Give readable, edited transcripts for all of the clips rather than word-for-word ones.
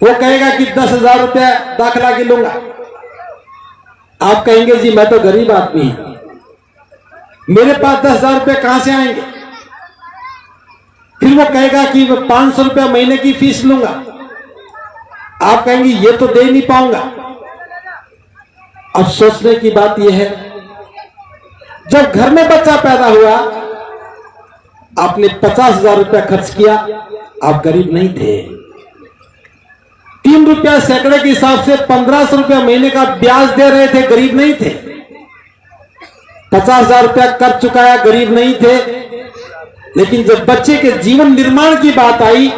वो कहेगा कि 10,000 रुपया दाखिला की लूंगा। आप कहेंगे जी मैं तो गरीब आदमी हूं, मेरे पास 10,000 रुपये कहां से आएंगे। फिर वो कहेगा कि मैं 500 रुपया महीने की फीस लूंगा। आप कहेंगे ये तो दे नहीं पाऊंगा। अब सोचने की बात यह है, जब घर में बच्चा पैदा हुआ आपने 50,000 रुपया खर्च किया, आप गरीब नहीं थे। 3 रुपया सैकड़े के हिसाब से 1500 रुपया महीने का ब्याज दे रहे थे, गरीब नहीं थे। 50,000 रुपया कर चुकाया, गरीब नहीं थे। लेकिन जब बच्चे के जीवन निर्माण की बात आई,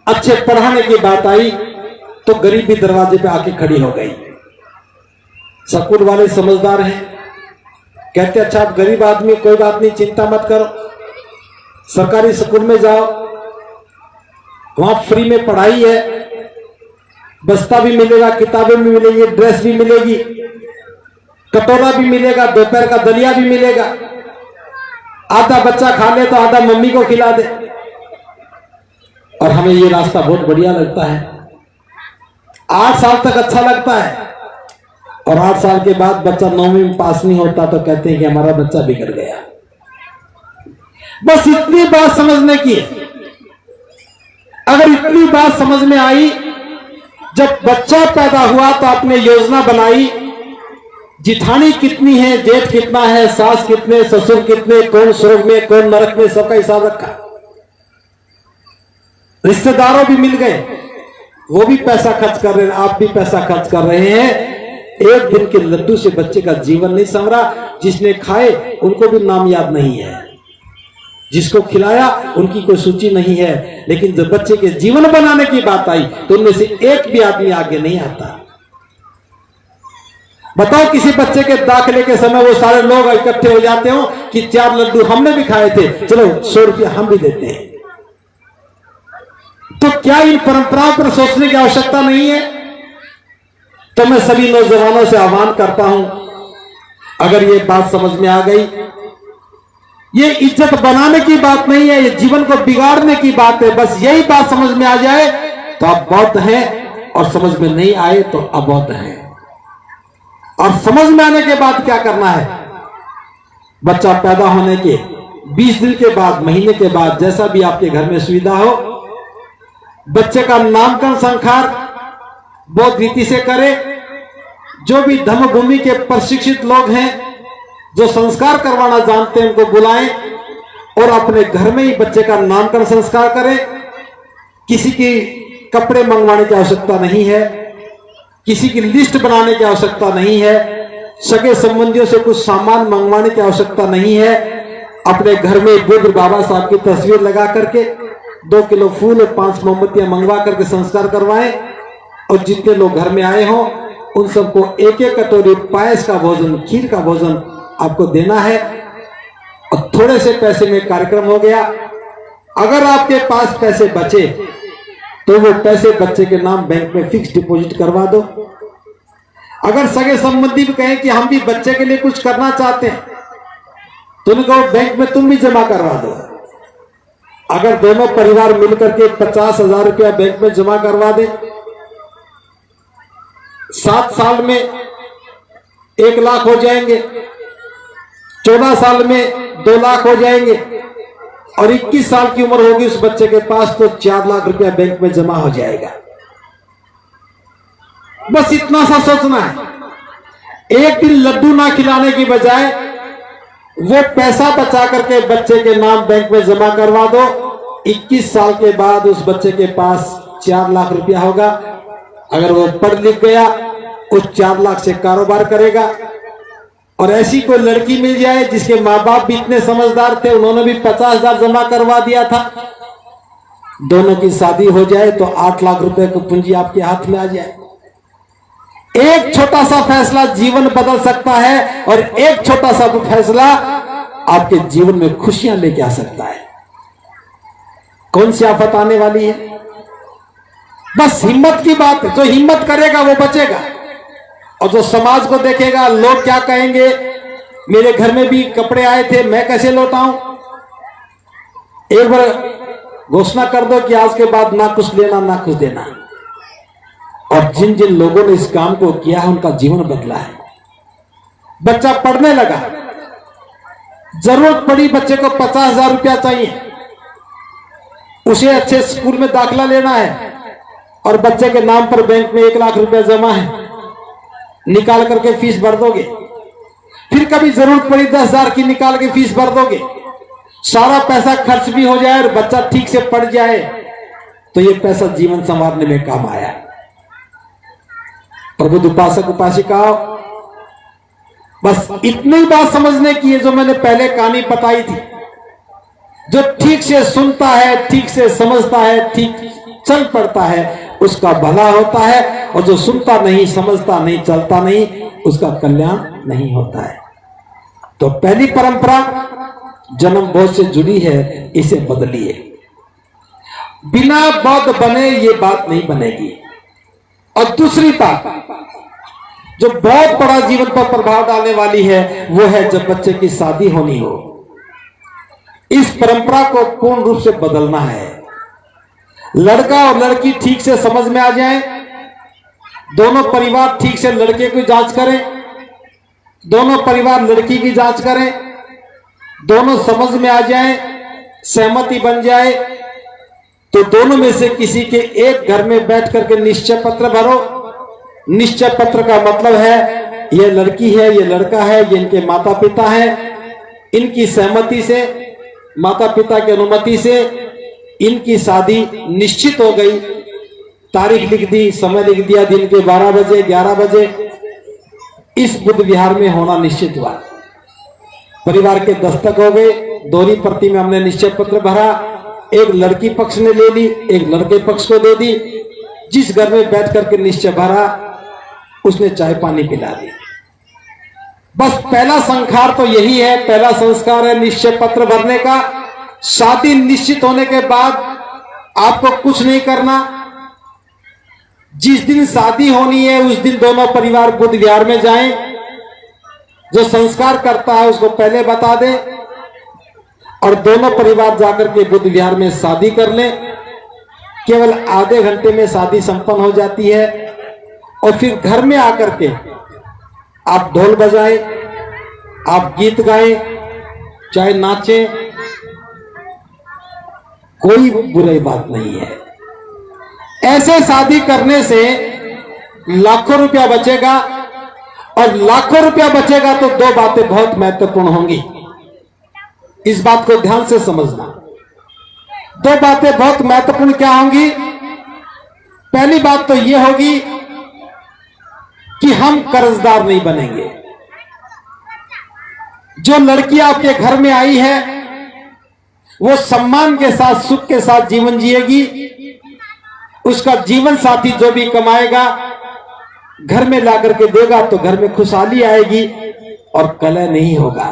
अच्छे पढ़ाने की बात आई, तो गरीबी दरवाजे पे आके खड़ी हो गई। स्कूल वाले समझदार हैं, कहते अच्छा आप गरीब आदमी, कोई बात नहीं, चिंता मत करो, सरकारी स्कूल में जाओ, वहां फ्री में पढ़ाई है, बस्ता भी मिलेगा, किताबें भी मिलेगी, ड्रेस भी मिलेगी, कटोरा भी मिलेगा, दोपहर का दलिया भी मिलेगा। आधा बच्चा खा ले तो आधा मम्मी को खिला दे। और हमें ये रास्ता बहुत बढ़िया लगता है। 8 साल तक अच्छा लगता है, और 8 साल के बाद बच्चा 9वीं में पास नहीं होता तो कहते हैं कि हमारा बच्चा बिगड़ गया। बस इतनी बात समझने की है। अगर इतनी बात समझ में आई, जब बच्चा पैदा हुआ तो आपने योजना बनाई, जिठानी कितनी है, जेठ कितना है, सास कितने, ससुर कितने, कौन स्वर्ग में कौन नरक में, सबका हिसाब रखा। रिश्तेदारों भी मिल गए, वो भी पैसा खर्च कर रहे हैं, आप भी पैसा खर्च कर रहे हैं। एक दिन के लड्डू से बच्चे का जीवन नहीं संवरा। जिसने खाए उनको भी नाम याद नहीं है, जिसको खिलाया उनकी कोई सूची नहीं है। लेकिन जब बच्चे के जीवन बनाने की बात आई तो उनमें से एक भी आदमी आगे नहीं आता। बताओ किसी बच्चे के दाखिले के समय वो सारे लोग इकट्ठे हो जाते हो कि 4 लड्डू हमने भी खाए थे, चलो 100 रुपया हम भी देते हैं। तो क्या इन परंपराओं पर सोचने की आवश्यकता नहीं है? तो मैं सभी नौजवानों से आह्वान करता हूं, अगर ये बात समझ में आ गई, ये इज्जत बनाने की बात नहीं है, ये जीवन को बिगाड़ने की बात है। बस यही बात समझ में आ जाए तो आप बौद्ध हैं, और समझ में नहीं आए तो अबौद्ध हैं। और समझ में आने के बाद क्या करना है? बच्चा पैदा होने के 20 दिन के बाद, महीने के बाद, जैसा भी आपके घर में सुविधा हो, बच्चे का नामकरण संस्कार बौद्ध रीति से करे। जो भी धर्मभूमि के प्रशिक्षित लोग हैं, जो संस्कार करवाना जानते हैं, उनको बुलाएं और अपने घर में ही बच्चे का नामकरण संस्कार करें। किसी की कपड़े मंगवाने की आवश्यकता नहीं है, किसी की लिस्ट बनाने की आवश्यकता नहीं है, सगे संबंधियों से कुछ सामान मंगवाने की आवश्यकता नहीं है। अपने घर में बुद्ध बाबा साहब की तस्वीर लगा करके 2 किलो फूल और 5 मोमबत्तियां मंगवा करके संस्कार करवाएं, और जितने लोग घर में आए हों उन सबको 1-1 कटोरी पायस का भोजन, खीर का भोजन आपको देना है। और थोड़े से पैसे में कार्यक्रम हो गया। अगर आपके पास पैसे बचे तो वो पैसे बच्चे के नाम बैंक में फिक्स डिपॉजिट करवा दो। अगर सगे संबंधी भी कहें कि हम भी बच्चे के लिए कुछ करना चाहते हैं, तो उनको बैंक में तुम भी जमा करवा दो। अगर दोनों परिवार मिलकर के 50,000 रुपया बैंक में जमा करवा दे, 7 साल में 1 लाख हो जाएंगे, 14 साल में 2 लाख हो जाएंगे, और 21 साल की उम्र होगी उस बच्चे के पास तो 4 लाख रुपया बैंक में जमा हो जाएगा। बस इतना सा सोचना है। एक दिन लड्डू ना खिलाने की बजाय वो पैसा बचा करके बच्चे के नाम बैंक में जमा करवा दो। 21 साल के बाद उस बच्चे के पास 4 लाख रुपया होगा। अगर वो पढ़ लिख गया, उस 4 लाख से कारोबार करेगा। और ऐसी कोई लड़की मिल जाए जिसके माँ बाप भी इतने समझदार थे, उन्होंने भी 50,000 जमा करवा दिया था, दोनों की शादी हो जाए तो 8 लाख रुपए की पूंजी आपके हाथ में आ जाए। एक छोटा सा फैसला जीवन बदल सकता है, और एक छोटा सा फैसला आपके जीवन में खुशियां लेके आ सकता है। कौन सी आफत आने वाली है? बस हिम्मत की बात है। जो हिम्मत करेगा वो बचेगा, और जो समाज को देखेगा, लोग क्या कहेंगे, मेरे घर में भी कपड़े आए थे, मैं कैसे लौटाऊं। एक बार घोषणा कर दो कि आज के बाद ना कुछ लेना ना कुछ देना। और जिन जिन लोगों ने इस काम को किया है उनका जीवन बदला है। बच्चा पढ़ने लगा, जरूरत पड़ी बच्चे को 50,000 रुपया चाहिए, उसे अच्छे स्कूल में दाखिला लेना है और बच्चे के नाम पर बैंक में 1 लाख रुपया जमा है, निकाल करके फीस भर दोगे। फिर कभी जरूरत पड़ी 10,000 की, निकाल के फीस भर दोगे। सारा पैसा खर्च भी हो जाए और बच्चा ठीक से पढ़ जाए तो यह पैसा जीवन संवारने में काम आया। प्रबुद्ध उपासक उपासिकाओं, बस इतनी बात समझने की है जो मैंने पहले कहानी बताई थी। जो ठीक से सुनता है, ठीक से समझता है, ठीक चल पड़ता है, उसका भला होता है, और जो सुनता नहीं, समझता नहीं, चलता नहीं, उसका कल्याण नहीं होता है। तो पहली परंपरा जन्म बोझ से जुड़ी है, इसे बदलिए। बिना बौद्ध बने ये बात नहीं बनेगी। और दूसरी बात जो बहुत बड़ा जीवन पर प्रभाव डालने वाली है, वो है जब बच्चे की शादी होनी हो। इस परंपरा को पूर्ण रूप से बदलना है। लड़का और लड़की ठीक से समझ में आ जाएं, दोनों परिवार ठीक से लड़के की जांच करें, दोनों परिवार लड़की की जांच करें, दोनों समझ में आ जाएं, सहमति बन जाए, तो दोनों में से किसी के एक घर में बैठ करके निश्चय पत्र भरो। निश्चय पत्र का मतलब है ये लड़की है, ये लड़का है, ये इनके माता पिता है, इनकी सहमति से, माता पिता की अनुमति से इनकी शादी निश्चित हो गई। तारीख लिख दी, समय लिख दिया, दिन के 12 बजे 11 बजे इस बुद्ध विहार में होना निश्चित हुआ। परिवार के दस्तक हो गए, दोहरी प्रति में हमने निश्चय पत्र भरा, एक लड़की पक्ष ने ले ली, एक लड़के पक्ष को दे दी। जिस घर में बैठ करके निश्चय भरा उसने चाय पानी पिला दी। बस पहला संस्कार तो यही है, पहला संस्कार है निश्चय पत्र भरने का। शादी निश्चित होने के बाद आपको कुछ नहीं करना। जिस दिन शादी होनी है उस दिन दोनों परिवार बुद्ध विहार में जाएं। जो संस्कार करता है उसको पहले बता दे और दोनों परिवार जाकर के बुद्ध विहार में शादी कर लें। केवल आधे घंटे में शादी संपन्न हो जाती है और फिर घर में आकर के आप ढोल बजाएं, आप गीत गाएं, चाहे नाचें, कोई बुरी बात नहीं है। ऐसे शादी करने से लाखों रुपया बचेगा और लाखों रुपया बचेगा तो दो बातें बहुत महत्वपूर्ण होंगी। इस बात को ध्यान से समझना। दो बातें बहुत महत्वपूर्ण क्या होंगी? पहली बात तो यह होगी कि हम कर्जदार नहीं बनेंगे। जो लड़की आपके घर में आई है वो सम्मान के साथ, सुख के साथ जीवन जिएगी। उसका जीवन साथी जो भी कमाएगा घर में ला करके देगा तो घर में खुशहाली आएगी और कलह नहीं होगा।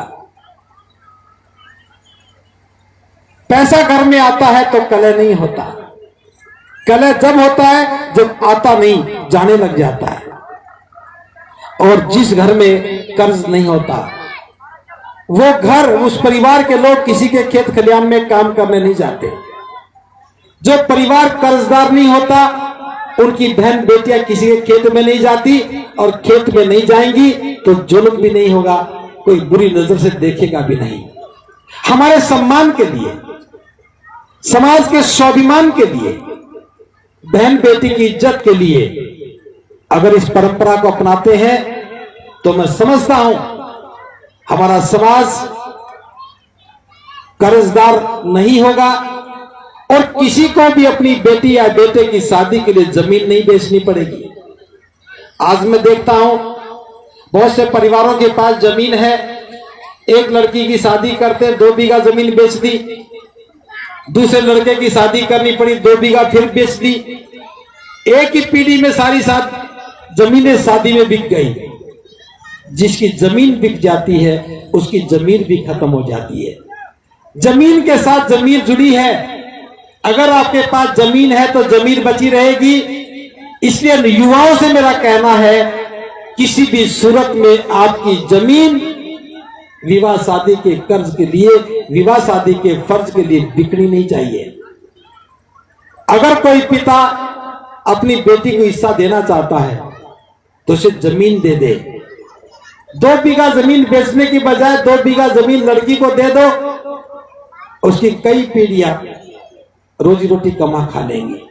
पैसा घर में आता है तो कलह नहीं होता। कलह जब होता है जब आता नहीं, जाने लग जाता है। और जिस घर में कर्ज नहीं होता वो घर, उस परिवार के लोग किसी के खेत खलियान में काम करने नहीं जाते। जो परिवार कर्जदार नहीं होता उनकी बहन बेटियां किसी के खेत में नहीं जाती और खेत में नहीं जाएंगी तो जुल्म भी नहीं होगा, कोई बुरी नजर से देखेगा भी नहीं। हमारे सम्मान के लिए, समाज के स्वाभिमान के लिए, बहन बेटी की इज्जत के लिए अगर इस परंपरा को अपनाते हैं तो मैं समझता हूं हमारा समाज कर्जदार नहीं होगा और किसी को भी अपनी बेटी या बेटे की शादी के लिए जमीन नहीं बेचनी पड़ेगी। आज मैं देखता हूं बहुत से परिवारों के पास जमीन है, एक लड़की की शादी करते 2 बीघा जमीन बेच दी, दूसरे लड़के की शादी करनी पड़ी 2 बीघा फिर बेच दी। एक ही पीढ़ी में सारी जमीनें शादी में बिक गई। जिसकी जमीन बिक जाती है उसकी जमीन भी खत्म हो जाती है। जमीन के साथ जमीन जुड़ी है। अगर आपके पास जमीन है तो जमीन बची रहेगी। इसलिए युवाओं से मेरा कहना है किसी भी सूरत में आपकी जमीन विवाह शादी के कर्ज के लिए, विवाह शादी के फर्ज के लिए बिकनी नहीं चाहिए। अगर कोई पिता अपनी बेटी को हिस्सा देना चाहता है तो उसे जमीन दे दे। 2 बीघा जमीन बेचने की बजाय 2 बीघा जमीन लड़की को दे दो, उसकी कई पीढ़ियां रोजी रोटी कमा खा लेंगी।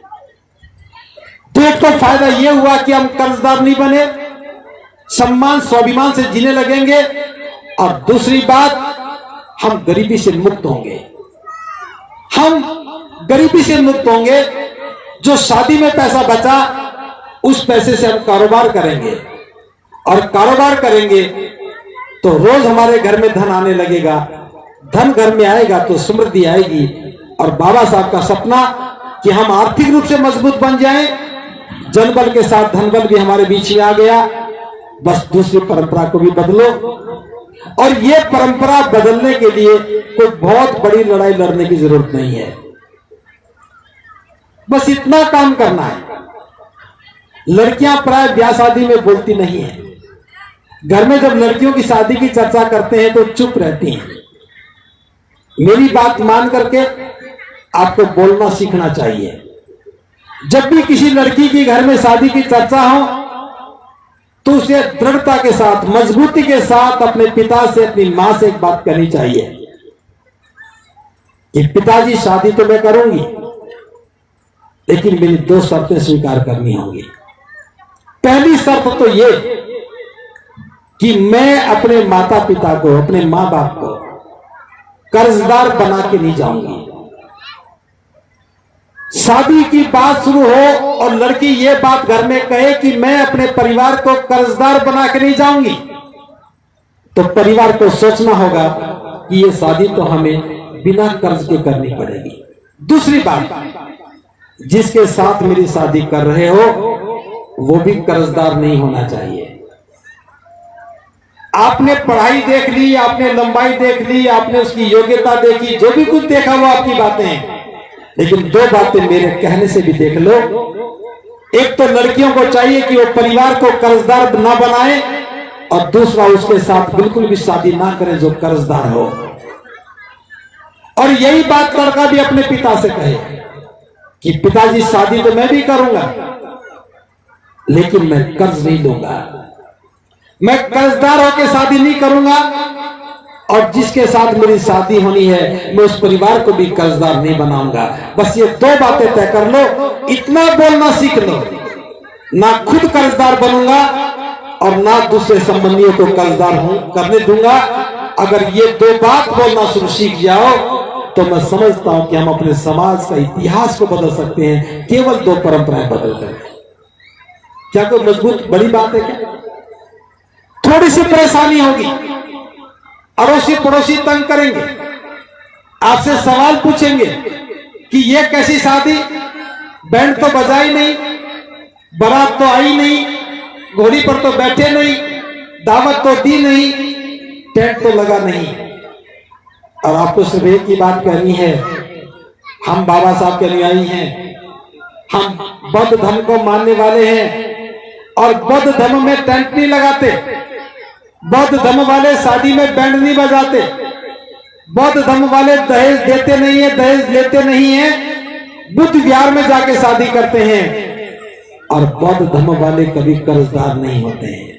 तो एक तो फायदा यह हुआ कि हम कर्जदार नहीं बने, सम्मान स्वाभिमान से जीने लगेंगे, और दूसरी बात हम गरीबी से मुक्त होंगे। हम गरीबी से मुक्त होंगे। जो शादी में पैसा बचा उस पैसे से हम कारोबार करेंगे, और कारोबार करेंगे तो रोज हमारे घर में धन आने लगेगा। धन घर में आएगा तो समृद्धि आएगी। और बाबा साहब का सपना कि हम आर्थिक रूप से मजबूत बन जाएं, जनबल के साथ धनबल भी हमारे बीच में आ गया। बस दूसरी परंपरा को भी बदलो, और ये परंपरा बदलने के लिए कोई बहुत बड़ी लड़ाई लड़ने की जरूरत नहीं है। बस इतना काम करना है। लड़कियां प्राय ब्याह शादी में बोलती नहीं है। घर में जब लड़कियों की शादी की चर्चा करते हैं तो चुप रहती हैं। मेरी बात मान करके आपको बोलना सीखना चाहिए। जब भी किसी लड़की की घर में शादी की चर्चा हो तो उसे दृढ़ता के साथ, मजबूती के साथ अपने पिता से, अपनी मां से एक बात करनी चाहिए कि पिताजी शादी तो मैं करूंगी, लेकिन मेरी 2 शर्तें स्वीकार करनी होंगी। पहली शर्त तो ये कि मैं अपने माता पिता को, अपने मां बाप को कर्जदार बना के नहीं जाऊंगी। शादी की बात शुरू हो और लड़की ये बात घर में कहे कि मैं अपने परिवार को कर्जदार बना के नहीं जाऊंगी, तो परिवार को सोचना होगा कि ये शादी तो हमें बिना कर्ज के करनी पड़ेगी। दूसरी बात, जिसके साथ मेरी शादी कर रहे हो वो भी कर्जदार नहीं होना चाहिए। आपने पढ़ाई देख ली, आपने लंबाई देख ली, आपने उसकी योग्यता देखी, जो भी कुछ देखा वो आपकी बातें हैं, लेकिन 2 बातें मेरे कहने से भी देख लो। एक तो लड़कियों को चाहिए कि वो परिवार को कर्जदार ना बनाए, और दूसरा उसके साथ बिल्कुल भी शादी ना करें जो कर्जदार हो। और यही बात लड़का भी अपने पिता से कहे कि पिताजी शादी तो मैं भी करूंगा, लेकिन मैं कर्ज नहीं लूंगा, मैं कर्जदार होकर शादी नहीं करूंगा, और जिसके साथ मेरी शादी होनी है मैं उस परिवार को भी कर्जदार नहीं बनाऊंगा। बस ये 2 बातें तय कर लो, इतना बोलना सीख लो, ना खुद कर्जदार बनूंगा और ना दूसरे संबंधियों को कर्जदार करने दूंगा। अगर ये 2 बात बोलना शुरू सीख जाओ तो मैं समझता हूं कि हम अपने समाज का इतिहास को बदल सकते हैं, केवल 2 परंपराएं बदल कर। क्या कोई मजबूत बड़ी बात है क्या? थोड़ी सी परेशानी होगी, अड़ोसी पड़ोसी तंग करेंगे, आपसे सवाल पूछेंगे कि ये कैसी शादी, बैंड तो बजाई नहीं, बारात तो आई नहीं, घोड़ी पर तो बैठे नहीं, दावत तो दी नहीं, टेंट तो लगा नहीं। और आपको सिर्फ एक ही बात कहनी है, हम बाबा साहब के अनुयायी हैं, हम बौद्ध धर्म को मानने वाले हैं, और बौद्ध धर्म में टेंट नहीं लगाते, बौद्ध धर्म वाले शादी में बैंड नहीं बजाते, बौद्ध धर्म वाले दहेज देते नहीं है, दहेज लेते नहीं है, बुद्ध विहार में जाके शादी करते हैं, और बौद्ध धर्म वाले कभी कर्जदार नहीं होते हैं।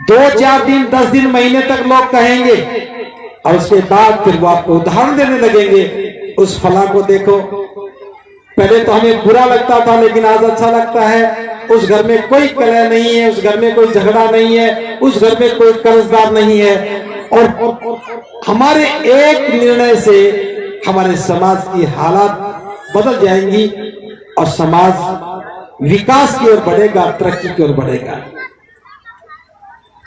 2-4 दिन 10 दिन महीने तक लोग कहेंगे, और उसके बाद फिर वो आपको उदाहरण देने लगेंगे। उस फला को देखो, पहले तो हमें बुरा लगता था लेकिन आज अच्छा लगता है, उस घर में कोई कलह नहीं है, उस घर में कोई झगड़ा नहीं है, उस घर में कोई कर्जदार नहीं है। और हमारे एक निर्णय से हमारे समाज की हालात बदल जाएंगी, और समाज विकास की ओर बढ़ेगा, तरक्की की ओर बढ़ेगा।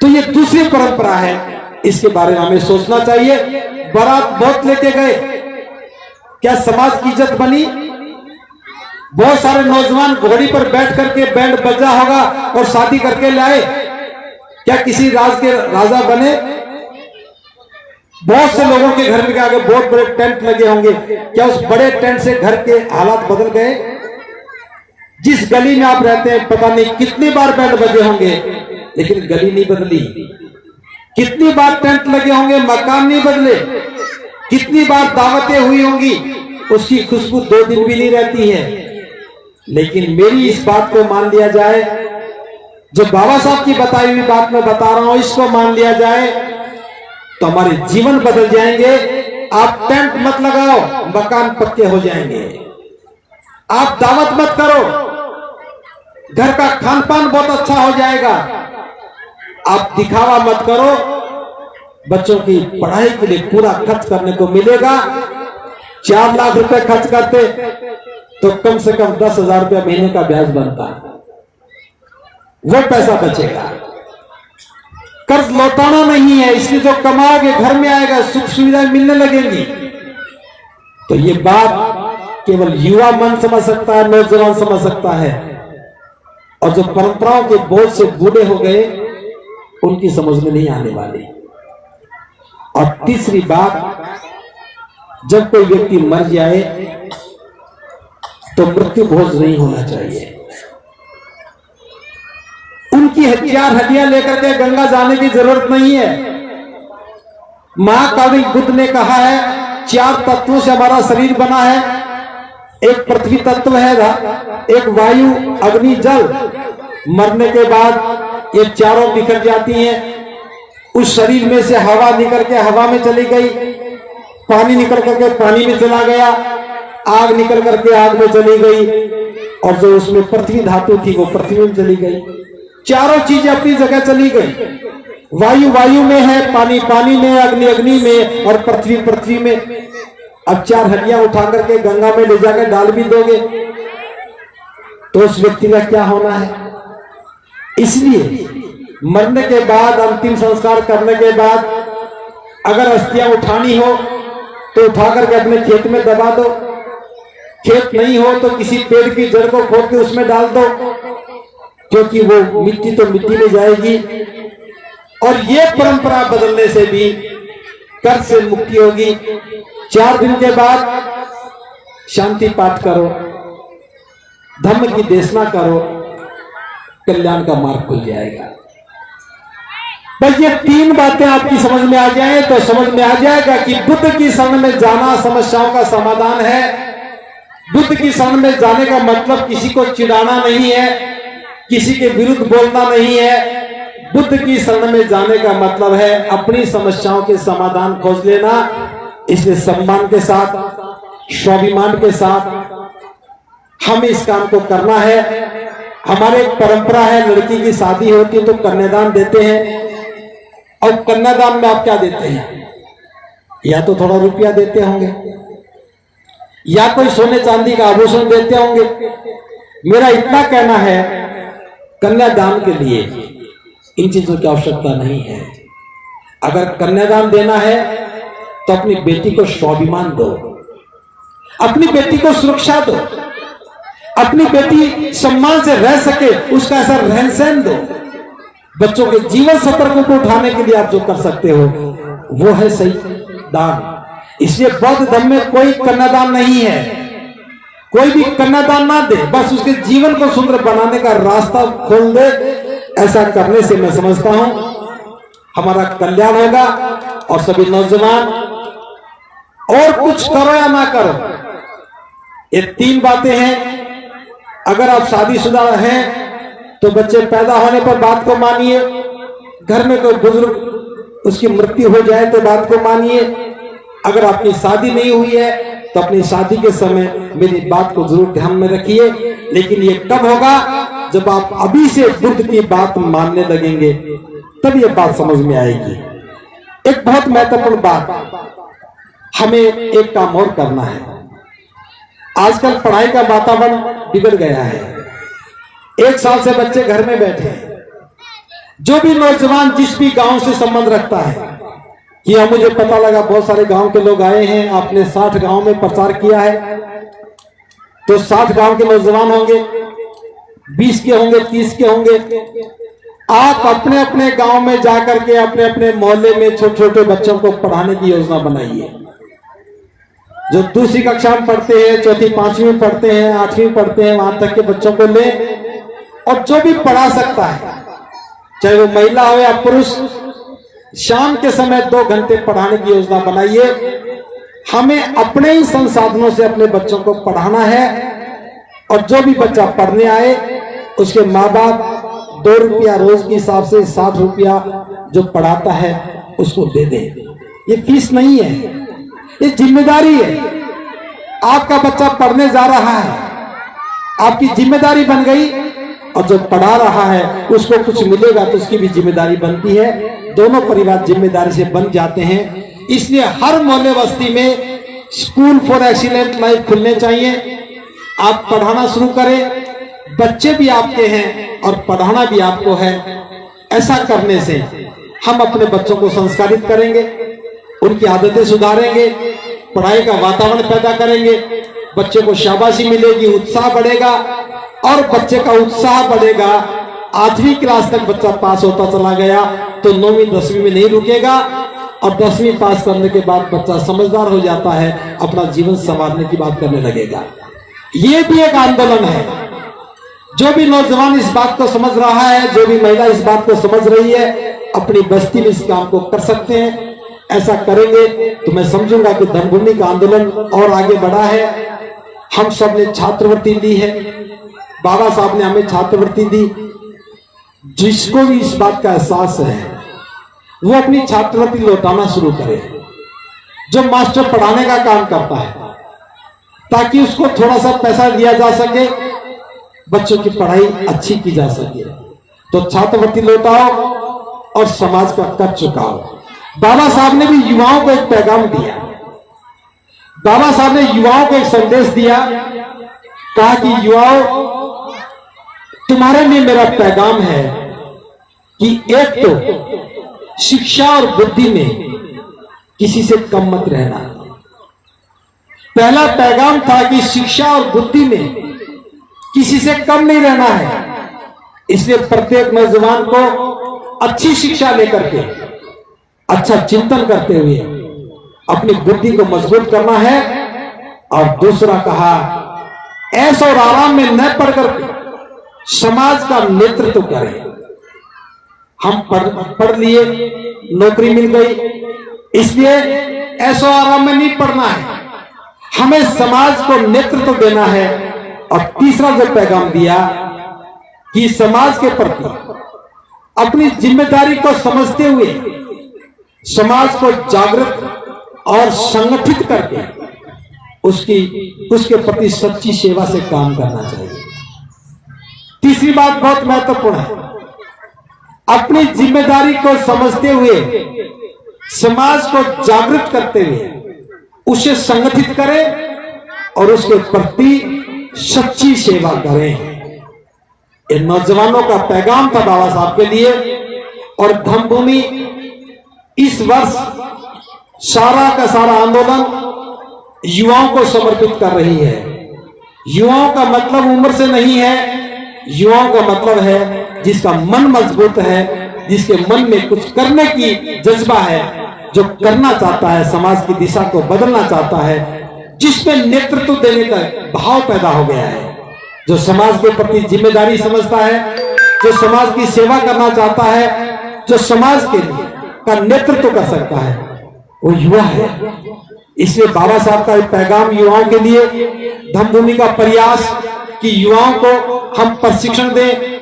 तो ये दूसरी परंपरा है, इसके बारे में हमें सोचना चाहिए। बारात बहुत लेके गए, क्या समाज की इज्जत बनी? बहुत सारे नौजवान घोड़ी पर बैठ करके बैंड बजा होगा और शादी करके लाए, क्या किसी राज के राजा बने? बहुत से लोगों के घर में आगे बहुत बड़े टेंट लगे होंगे, क्या उस बड़े टेंट से घर के हालात बदल गए? जिस गली में आप रहते हैं पता नहीं कितनी बार बैंड बजे होंगे, लेकिन गली नहीं बदली। कितनी बार टेंट लगे होंगे, मकान नहीं बदले। कितनी बार दावतें हुई होंगी, उसकी खुशबू 2 दिन भी नहीं रहती है। लेकिन मेरी इस बात को मान लिया जाए, जो बाबा साहब की बताई हुई बात मैं बता रहा हूं, इसको मान लिया जाए तो हमारे जीवन बदल जाएंगे। आप टेंट मत लगाओ, मकान पक्के हो जाएंगे। आप दावत मत करो, घर का खान पान बहुत अच्छा हो जाएगा। आप दिखावा मत करो, बच्चों की पढ़ाई के लिए पूरा खर्च करने को मिलेगा। 4 लाख रुपए खर्च करते तो कम से कम 10,000 रुपया महीने का ब्याज बनता है, वो पैसा बचेगा। कर्ज लौटाना नहीं है, इसलिए जो कमाओगे घर में आएगा, सुख सुविधाएं मिलने लगेंगी। तो ये बात केवल युवा मन समझ सकता है, नौजवान समझ सकता है, और जो परंपराओं के बोझ से बूढ़े हो गए उनकी समझ में नहीं आने वाली। और तीसरी बात, जब कोई व्यक्ति मर जाए तो मृत्यु भोज नहीं होना चाहिए। उनकी 4 हड्डियां लेकर के गंगा जाने की जरूरत नहीं है। महाकाल बुद्ध ने कहा है 4 तत्वों से हमारा शरीर बना है। एक पृथ्वी तत्व है, एक वायु, अग्नि, जल। मरने के बाद ये चारों बिखर जाती हैं। उस शरीर में से हवा निकल के हवा में चली गई, पानी निकल करके पानी में चला गया, आग निकल करके आग में चली गई, और जो उसमें पृथ्वी धातु थी वो पृथ्वी में चली गई। चारों चीजें अपनी जगह चली गई। वायु वायु में है, पानी पानी में, अग्नि अग्नि में, और पृथ्वी पृथ्वी में। अब 4 हड्डियां उठा करके गंगा में ले जाकर डाल भी दोगे तो उस व्यक्ति का क्या होना है? इसलिए मरने के बाद, अंतिम संस्कार करने के बाद अगर अस्थियां उठानी हो तो उठा करके अपने खेत में दबा दो। खेत नहीं हो तो किसी पेड़ की जड़ को खोद के उसमें डाल दो, क्योंकि वो मिट्टी तो मिट्टी में जाएगी। और ये परंपरा बदलने से भी कर्ज से मुक्ति होगी। 4 दिन के बाद शांति पाठ करो, धर्म की देशना करो, कल्याण का मार्ग खुल जाएगा। बस ये 3 बातें आपकी समझ में आ जाए तो समझ में आ जाएगा कि बुद्ध की शरण में जाना समस्याओं का समाधान है। बुद्ध की शरण में जाने का मतलब किसी को चिढ़ाना नहीं है, किसी के विरुद्ध बोलना नहीं है। बुद्ध की शरण में जाने का मतलब है अपनी समस्याओं के समाधान खोज लेना। इसलिए सम्मान के साथ, स्वाभिमान के साथ हमें इस काम को करना है। हमारे एक परंपरा है, लड़की की शादी होती है तो कन्यादान देते हैं। और कन्यादान में आप क्या देते हैं? या तो थोड़ा रुपया देते होंगे, या कोई सोने चांदी का आभूषण देते होंगे। मेरा इतना कहना है, कन्यादान के लिए इन चीजों की आवश्यकता नहीं है। अगर कन्यादान देना है तो अपनी बेटी को स्वाभिमान दो, अपनी बेटी को सुरक्षा दो, अपनी बेटी सम्मान से रह सके उसका ऐसा रहन सहन दो। बच्चों के जीवन सफर को उठाने के लिए आप जो कर सकते हो वो है सही दान। इसलिए बौद्ध धर्म में कोई कन्यादान नहीं है। कोई भी कन्यादान ना दे, बस उसके जीवन को सुंदर बनाने का रास्ता खोल दे। ऐसा करने से मैं समझता हूं हमारा कल्याण होगा। और सभी नौजवान, और कुछ करो या ना करो, ये 3 बातें हैं। अगर आप शादीशुदा हैं तो बच्चे पैदा होने पर बात को मानिए। घर में कोई बुजुर्ग उसकी मृत्यु हो जाए तो बात को मानिए। अगर आपकी शादी नहीं हुई है तो अपनी शादी के समय मेरी बात को जरूर ध्यान में रखिए। लेकिन ये कब होगा? जब आप अभी से बुद्ध की बात मानने लगेंगे, तब ये बात समझ में आएगी। एक बहुत महत्वपूर्ण बात, हमें एक काम और करना है। आजकल पढ़ाई का वातावरण बिगड़ गया है। 1 साल से बच्चे घर में बैठे हैं। जो भी नौजवान जिस भी गांव से संबंध रखता है, कि मुझे पता लगा बहुत सारे गांव के लोग आए हैं, आपने 60 गांव में प्रचार किया है, तो 60 गांव के नौजवान होंगे, 20 के होंगे, 30 के होंगे। आप अपने अपने गांव में जाकर के अपने अपने मोहल्ले में छोटे छोटे बच्चों को पढ़ाने की योजना बनाइए। जो दूसरी कक्षा में पढ़ते हैं, चौथी 5वीं में पढ़ते हैं, 8वीं पढ़ते हैं, वहां तक के बच्चों को ले, और जो भी पढ़ा सकता है, चाहे वो महिला हो या पुरुष, शाम के समय 2 घंटे पढ़ाने की योजना बनाइए। हमें अपने ही संसाधनों से अपने बच्चों को पढ़ाना है। और जो भी बच्चा पढ़ने आए उसके माँ बाप 2 रुपया रोज के हिसाब से 60 रुपया जो पढ़ाता है उसको दे दे। ये फीस नहीं है, ये जिम्मेदारी है। आपका बच्चा पढ़ने जा रहा है, आपकी जिम्मेदारी बन गई, और जो पढ़ा रहा है उसको कुछ मिलेगा तो उसकी भी जिम्मेदारी बनती है। दोनों परिवार जिम्मेदारी से बन जाते हैं। इसलिए हर मोहल्ले बस्ती में स्कूल फॉर एक्सीलेंट लाइफ खुलने चाहिए। आप पढ़ाना शुरू करें, बच्चे भी आपके हैं और पढ़ाना भी आपको है। ऐसा करने से हम अपने बच्चों को संस्कारित करेंगे, उनकी आदतें सुधारेंगे, पढ़ाई का वातावरण पैदा करेंगे, बच्चे को शाबाशी मिलेगी, उत्साह बढ़ेगा, और बच्चे का उत्साह बढ़ेगा। 8वीं क्लास तक बच्चा पास होता चला गया तो 9वीं 10वीं में नहीं रुकेगा, और 10वीं पास करने के बाद बच्चा समझदार हो जाता है, अपना जीवन संवारने की बात करने लगेगा। ये भी एक आंदोलन है। जो भी नौजवान इस बात को समझ रहा है, जो भी महिला इस बात को समझ रही है, अपनी बस्ती में इस काम को कर सकते हैं। ऐसा करेंगे तो मैं समझूंगा कि धम्मभूमि का आंदोलन और आगे बढ़ा है। हम सब ने छात्रवृत्ति दी है, बाबा साहब ने हमें छात्रवृत्ति दी। जिसको भी इस बात का एहसास है वो अपनी छात्रवृत्ति लौटाना शुरू करे। जो मास्टर पढ़ाने का काम करता है, ताकि उसको थोड़ा सा पैसा दिया जा सके, बच्चों की पढ़ाई अच्छी की जा सके, तो छात्रवृत्ति लौटाओ और समाज का कर चुकाओ। बाबा साहब ने भी युवाओं को एक पैगाम दिया। बाबा साहब ने युवाओं को एक संदेश दिया, कहा कि युवाओं, तुम्हारे लिए मेरा पैगाम है कि एक तो शिक्षा और बुद्धि में किसी से कम मत रहना। पहला पैगाम था कि शिक्षा और बुद्धि में किसी से कम नहीं रहना है। इसलिए प्रत्येक नौजवान को अच्छी शिक्षा लेकर के, अच्छा चिंतन करते हुए अपनी बुद्धि को मजबूत करना है। और दूसरा कहा, ऐश और आराम में न पढ़कर समाज का नेतृत्व करें। हम पढ़ लिए, नौकरी मिल गई, इसलिए ऐश और आराम में नहीं पढ़ना है, हमें समाज को नेतृत्व देना है। और तीसरा जो पैगाम दिया कि समाज के प्रति अपनी जिम्मेदारी को समझते हुए समाज को जागृत और संगठित करके उसके प्रति सच्ची सेवा से काम करना चाहिए। तीसरी बात बहुत महत्वपूर्ण है, अपनी जिम्मेदारी को समझते हुए समाज को जागृत करते हुए उसे संगठित करें और उसके प्रति सच्ची सेवा करें। ये नौजवानों का पैगाम था बाबा साहब के लिए। और धम्मभूमि इस वर्ष सारा का सारा आंदोलन युवाओं को समर्पित कर रही है। युवाओं का मतलब उम्र से नहीं है, युवाओं का मतलब है जिसका मन मजबूत है, जिसके मन में कुछ करने की जज्बा है, जो करना चाहता है, समाज की दिशा को बदलना चाहता है, जिसमें नेतृत्व देने का भाव पैदा हो गया है, जो समाज के प्रति जिम्मेदारी समझता है, जो समाज की सेवा करना चाहता है, जो समाज के लिए का नेतृत्व कर सकता है, वो युवा है। इसलिए बाबा साहब का पैगाम युवाओं के लिए, धम्मभूमि का प्रयास कि युवाओं को हम प्रशिक्षण दें,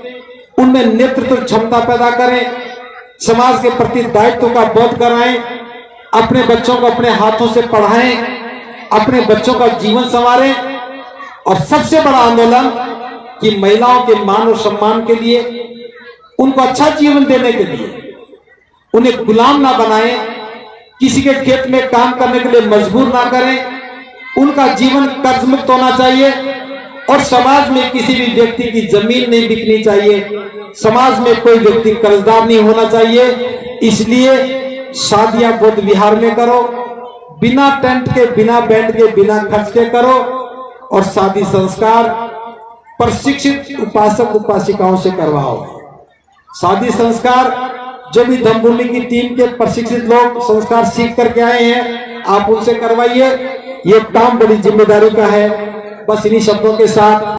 उनमें नेतृत्व क्षमता पैदा करें, समाज के प्रति दायित्व का बोध कराएं, अपने बच्चों को अपने हाथों से पढ़ाएं, अपने बच्चों का जीवन संवारें। और सबसे बड़ा आंदोलन कि महिलाओं के मान और सम्मान के लिए, उनको अच्छा जीवन देने के लिए, उन्हें गुलाम ना बनाएं, किसी के खेत में काम करने के लिए मजबूर ना करें, उनका जीवन कर्ज मुक्त होना चाहिए। और समाज में किसी भी व्यक्ति की जमीन नहीं बिकनी चाहिए, समाज में कोई व्यक्ति कर्जदार नहीं होना चाहिए। इसलिए शादियां बुद्ध विहार में करो, बिना टेंट के, बिना बैंड के, बिना खर्च के करो। और शादी संस्कार प्रशिक्षित उपासक उपासिकाओं से करवाओ। शादी संस्कार जो भी धम्मभूमि की टीम के प्रशिक्षित लोग संस्कार सीख करके आए हैं, आप उनसे करवाइए। ये काम बड़ी जिम्मेदारी का है। बस इन्हीं शब्दों के साथ